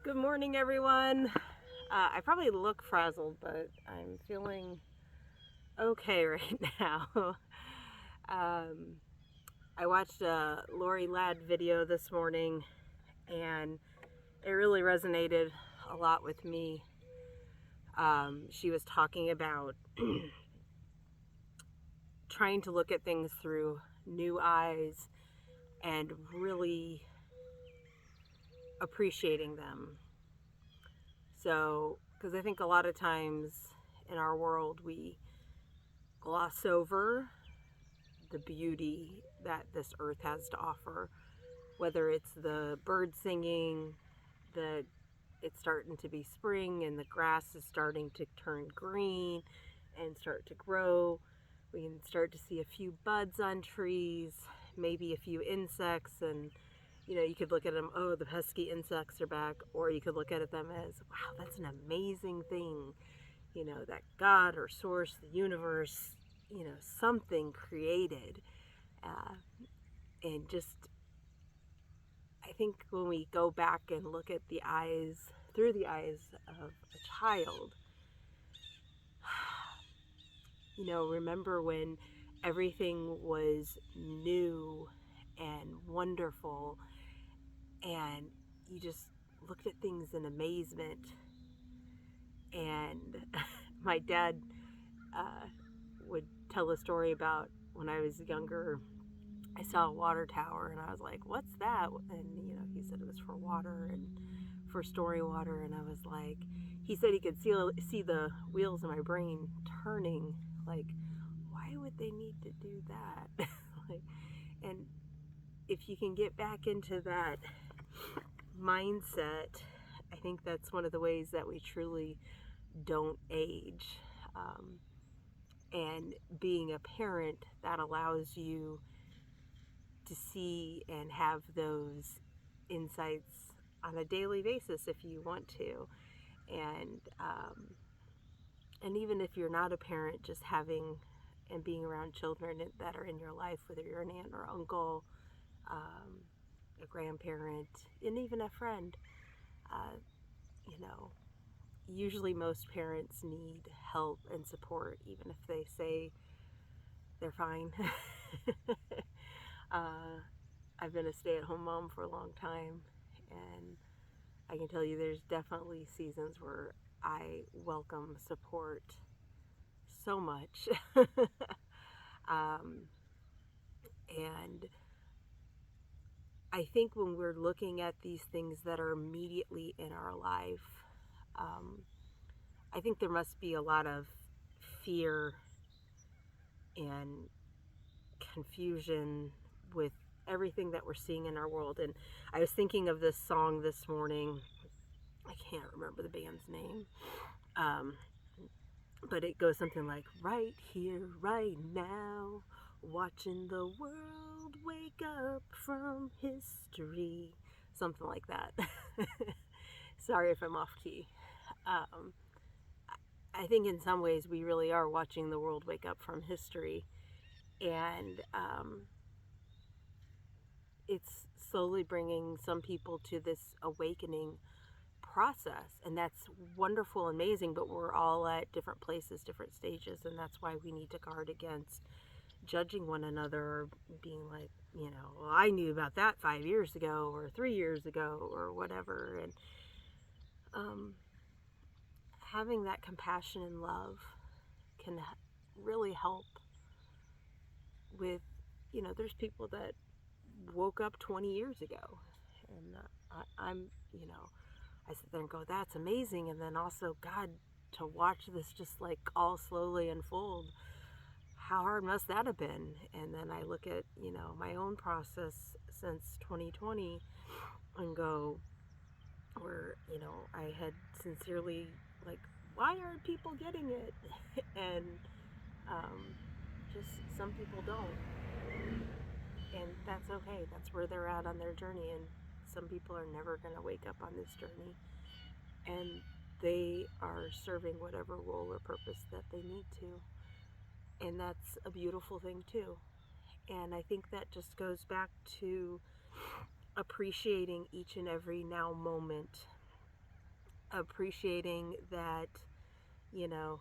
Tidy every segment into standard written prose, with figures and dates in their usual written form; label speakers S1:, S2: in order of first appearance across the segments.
S1: Good morning, everyone. I probably look frazzled, but I'm feeling okay right now. um, I watched a Lori Ladd video this morning, and it really resonated a lot with me. She was talking about trying to look at things through new eyes and really appreciating them. So, because I think a lot of times in our world, we gloss over the beauty that this earth has to offer, whether it's the bird singing, the it's starting to be spring and the grass is starting to turn green and start to grow. We can start to see a few buds on trees, maybe a few insects, and you could look at them, oh, the pesky insects are back, or you could look at them as, wow, that's an amazing thing, that God or source, the universe, something created. Uh, and just, I think when we go back and look at the eyes, through the eyes of a child, remember when everything was new and wonderful, and you just looked at things in amazement. And my dad uh, would tell a story about when I was younger. I saw a water tower and I was like, what's that? And, he said it was for water and for storing water. And I was like, he said he could see the wheels in my brain turning. Like, why would they need to do that? Like, and if you can get back into that mindset, I think that's one of the ways that we truly don't age. Um, and being a parent, that allows you to see and have those insights on a daily basis if you want to. And even if you're not a parent, just having and being around children that are in your life, whether you're an aunt or uncle, um, a grandparent, and even a friend, uh, you know, usually most parents need help and support, even if they say they're fine. uh, I've been a stay-at-home mom for a long time, and I can tell you there's definitely seasons where I welcome support so much. um, and I think when we're looking at these things that are immediately in our life, um, I think there must be a lot of fear and confusion with everything that we're seeing in our world. And I was thinking of this song this morning. I can't remember the band's name. Um, but it goes something like, right here, right now, watching the world wake up from history. Something like that. Sorry if I'm off key. Um, I think in some ways we really are watching the world wake up from history. And it's slowly bringing some people to this awakening process, and that's wonderful, amazing, but we're all at different places, different stages, and that's why we need to guard against judging one another, or being like, well, I knew about that 5 years ago or 3 years ago or whatever. And um, having that compassion and love can really help with, there's people that woke up 20 years ago, and I'm, I sit there and go, that's amazing. And then also, God, to watch this just like all slowly unfold, how hard must that have been? And then I look at, my own process since 2020 and go, where, I had sincerely, like, why aren't people getting it? And um, just some people don't. And that's okay. That's where they're at on their journey. And some people are never going to wake up on this journey. And they are serving whatever role or purpose that they need to. And that's a beautiful thing, too. And I think that just goes back to appreciating each and every now moment appreciating that, you know,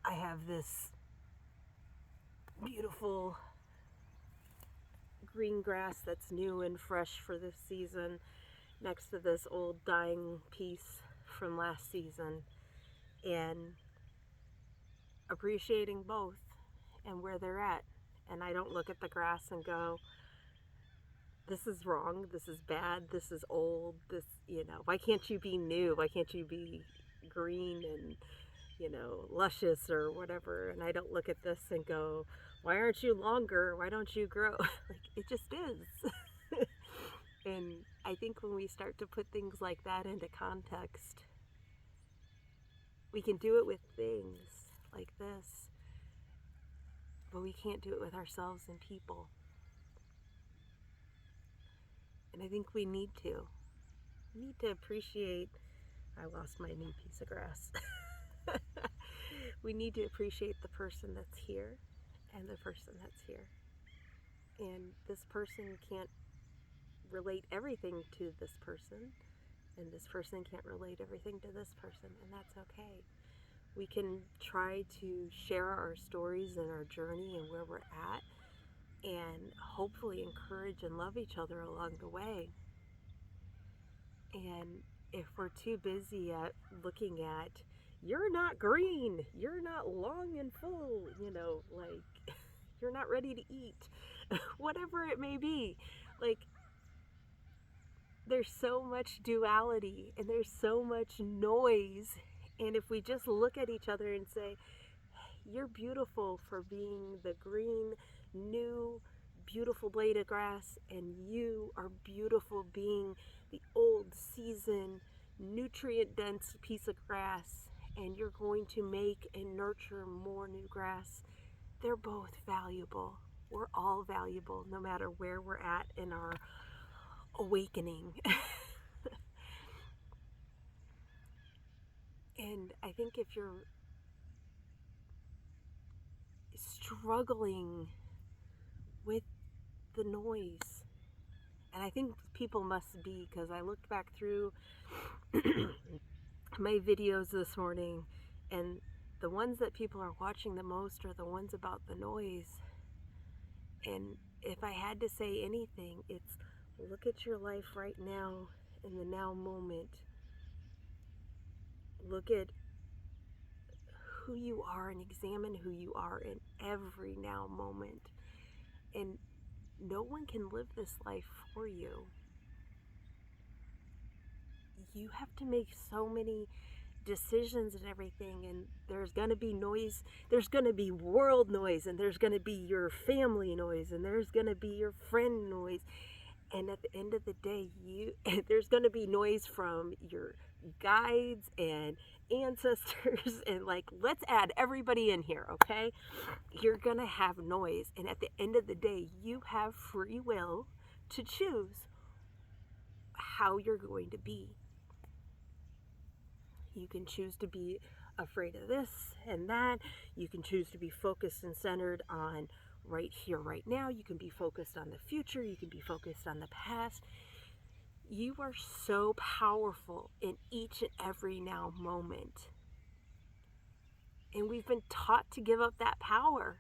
S1: I have this beautiful green grass that's new and fresh for this season next to this old dying piece from last season, and appreciating both and where they're at. And I don't look at the grass and go, this is wrong, this is bad, this is old, this, why can't you be new? Why can't you be green and, luscious or whatever? And I don't look at this and go, why aren't you longer? Why don't you grow? Like, it just is. And I think when we start to put things like that into context, we can do it with things like this, but we can't do it with ourselves and people. And I think we need to. We need to appreciate, I lost my new piece of grass. We need to appreciate the person that's here and the person that's here. And this person can't relate everything to this person, and this person can't relate everything to this person, and that's okay. We can try to share our stories and our journey and where we're at, and hopefully encourage and love each other along the way. And if we're too busy at looking at, you're not green, you're not long and full, like, you're not ready to eat, whatever it may be, like, there's so much duality and there's so much noise. And if we just look at each other and say, you're beautiful for being the green, new, beautiful blade of grass, and you are beautiful being the old, seasoned, nutrient-dense piece of grass, and you're going to make and nurture more new grass. They're both valuable. We're all valuable, no matter where we're at in our awakening. And I think if you're struggling with the noise, and I think people must be, because I looked back through my videos this morning, and the ones that people are watching the most are the ones about the noise. And if I had to say anything, it's look at your life right now in the now moment. Look at who you are and examine who you are in every now moment. And no one can live this life for you. You have to make so many decisions and everything, and there's going to be noise, there's going to be world noise, and there's going to be your family noise, and there's going to be your friend noise, and at the end of the day, there's going to be noise from your guides and ancestors, and like, let's add everybody in here, okay? You're going to have noise, and at the end of the day, you have free will to choose how you're going to be. You can choose to be afraid of this and that. You can choose to be focused and centered on right here, right now. You can be focused on the future. You can be focused on the past. You are so powerful in each and every now moment. And we've been taught to give up that power.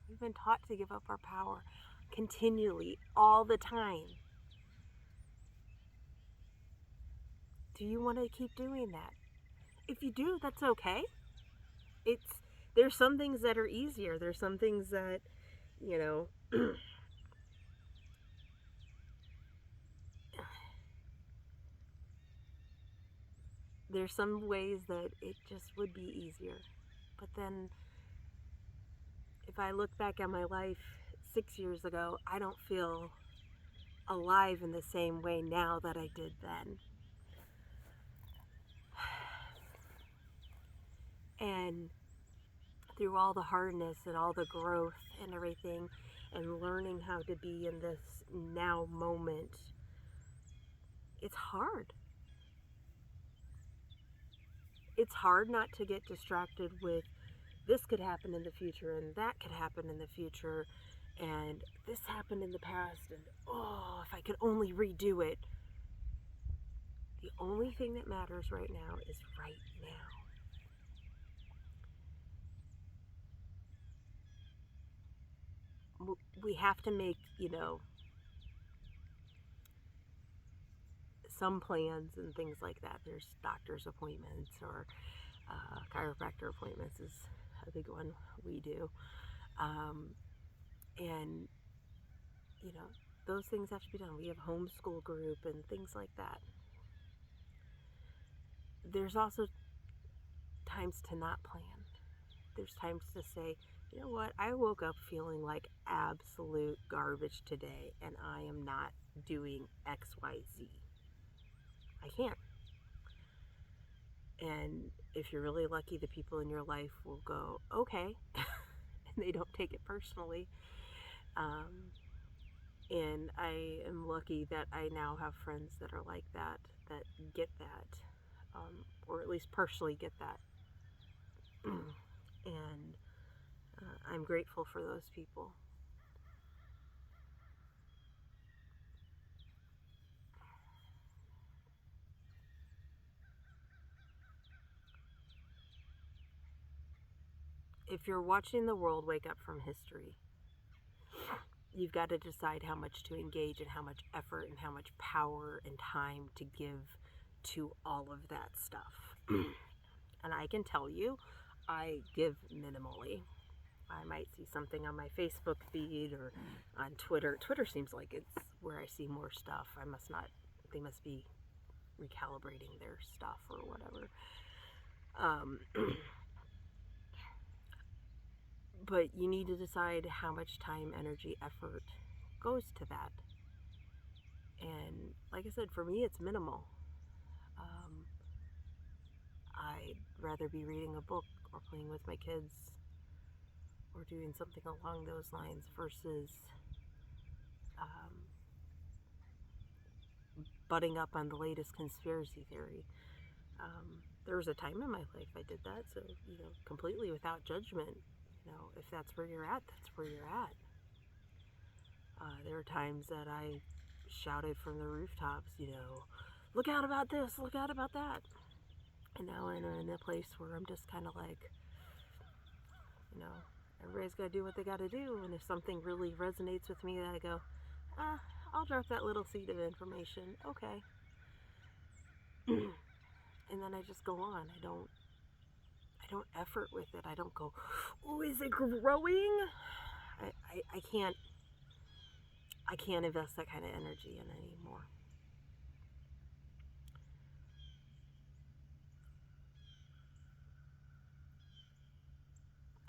S1: We've been taught to give up our power continually, all the time. Do you want to keep doing that? If you do, that's okay. There's some things that are easier. There's some things that, there's some ways that it just would be easier. But then if I look back at my life 6 years ago, I don't feel alive in the same way now that I did then. And through all the hardness and all the growth and everything, and learning how to be in this now moment, it's hard. It's hard not to get distracted with this could happen in the future and that could happen in the future, and this happened in the past, and oh, if I could only redo it. The only thing that matters right now is right now. We have to make, some plans and things like that. There's doctor's appointments, or chiropractor appointments is a big one we do. And, those things have to be done. We have homeschool group and things like that. There's also times to not plan. There's times to say, you know what, I woke up feeling like absolute garbage today, and I am not doing XYZ. I can't. And if you're really lucky, the people in your life will go, okay, and they don't take it personally. And I am lucky that I now have friends that are like that get that, or at least partially get that. And I'm grateful for those people. If you're watching the world wake up from history, you've got to decide how much to engage and how much effort and how much power and time to give to all of that stuff. And I can tell you, I give minimally. I might see something on my Facebook feed or on Twitter. Twitter seems like it's where I see more stuff. They must be recalibrating their stuff or whatever. But you need to decide how much time, energy, effort goes to that. And like I said, for me, it's minimal. I'd rather be reading a book or playing with my kids or doing something along those lines versus butting up on the latest conspiracy theory. There was a time in my life I did that, so, completely without judgment. If that's where you're at, that's where you're at. There are times that I shouted from the rooftops, look out about this, look out about that. And now I'm in a place where I'm just kind of like, everybody's got to do what they got to do. And if something really resonates with me, that I go, I'll drop that little seed of information. Okay. And then I just go on. I don't effort with it. I don't go, oh, is it growing? I can't invest that kind of energy in anymore.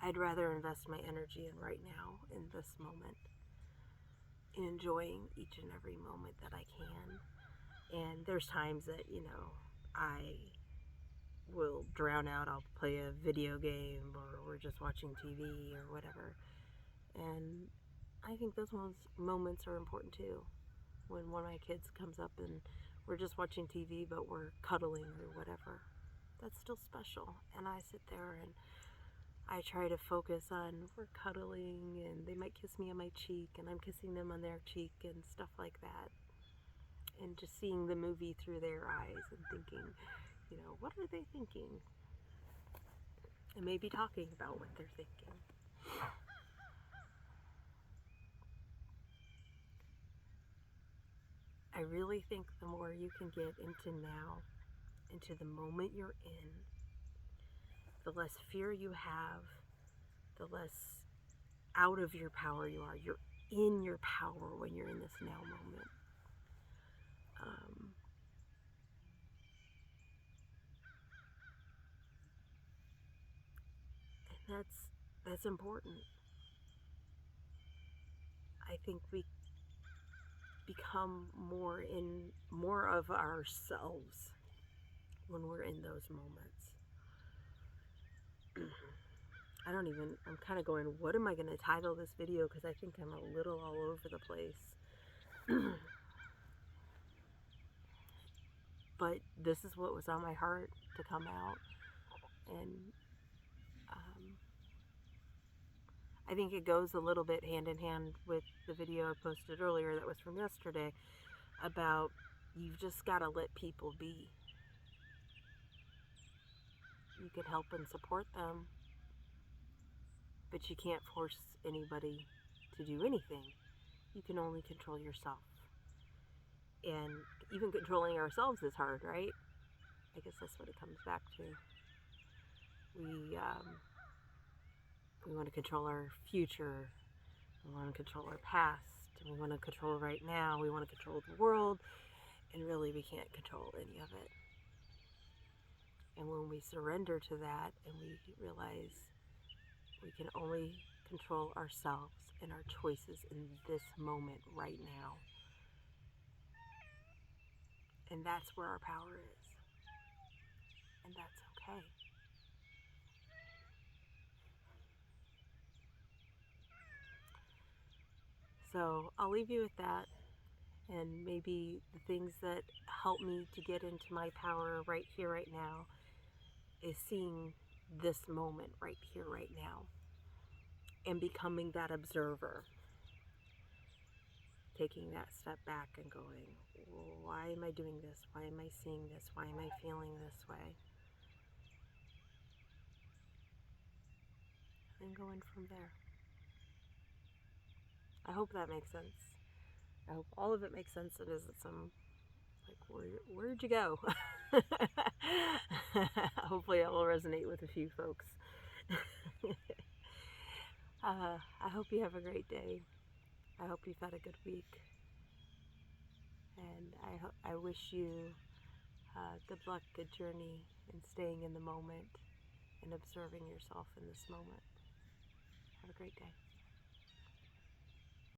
S1: I'd rather invest my energy in right now, in this moment, in enjoying each and every moment that I can. And there's times that, I will drown out. I'll play a video game, or we're just watching TV or whatever. And I think those moments are important too. When one of my kids comes up and we're just watching TV, but we're cuddling or whatever, that's still special. And I sit there and I try to focus on, we're cuddling, and they might kiss me on my cheek and I'm kissing them on their cheek and stuff like that. And just seeing the movie through their eyes and thinking, what are they thinking? And maybe talking about what they're thinking. I really think the more you can get into now, into the moment you're in, the less fear you have, the less out of your power you are. You're in your power when you're in this now moment. And that's important. I think we become more of ourselves when we're in those moments. I'm kind of going, what am I going to title this video? Because I think I'm a little all over the place. But this is what was on my heart to come out. And I think it goes a little bit hand in hand with the video I posted earlier that was from yesterday about you've just got to let people be. You can help and support them, but you can't force anybody to do anything. You can only control yourself. And even controlling ourselves is hard, right? I guess that's what it comes back to. We want to control our future. We want to control our past. And we want to control right now. We want to control the world. And really, we can't control any of it. And when we surrender to that and we realize we can only control ourselves and our choices in this moment right now. And that's where our power is. And that's okay. So I'll leave you with that. And maybe the things that help me to get into my power right here, right now, is seeing this moment right here, right now. And becoming that observer. Taking that step back and going, well, why am I doing this? Why am I seeing this? Why am I feeling this way? And going from there. I hope that makes sense. I hope all of it makes sense. It isn't some, like, where'd you go? Hopefully it will resonate with a few folks. I hope you have a great day. I hope you've had a good week. And I wish you good luck, good journey, and staying in the moment and observing yourself in this moment. Have a great day.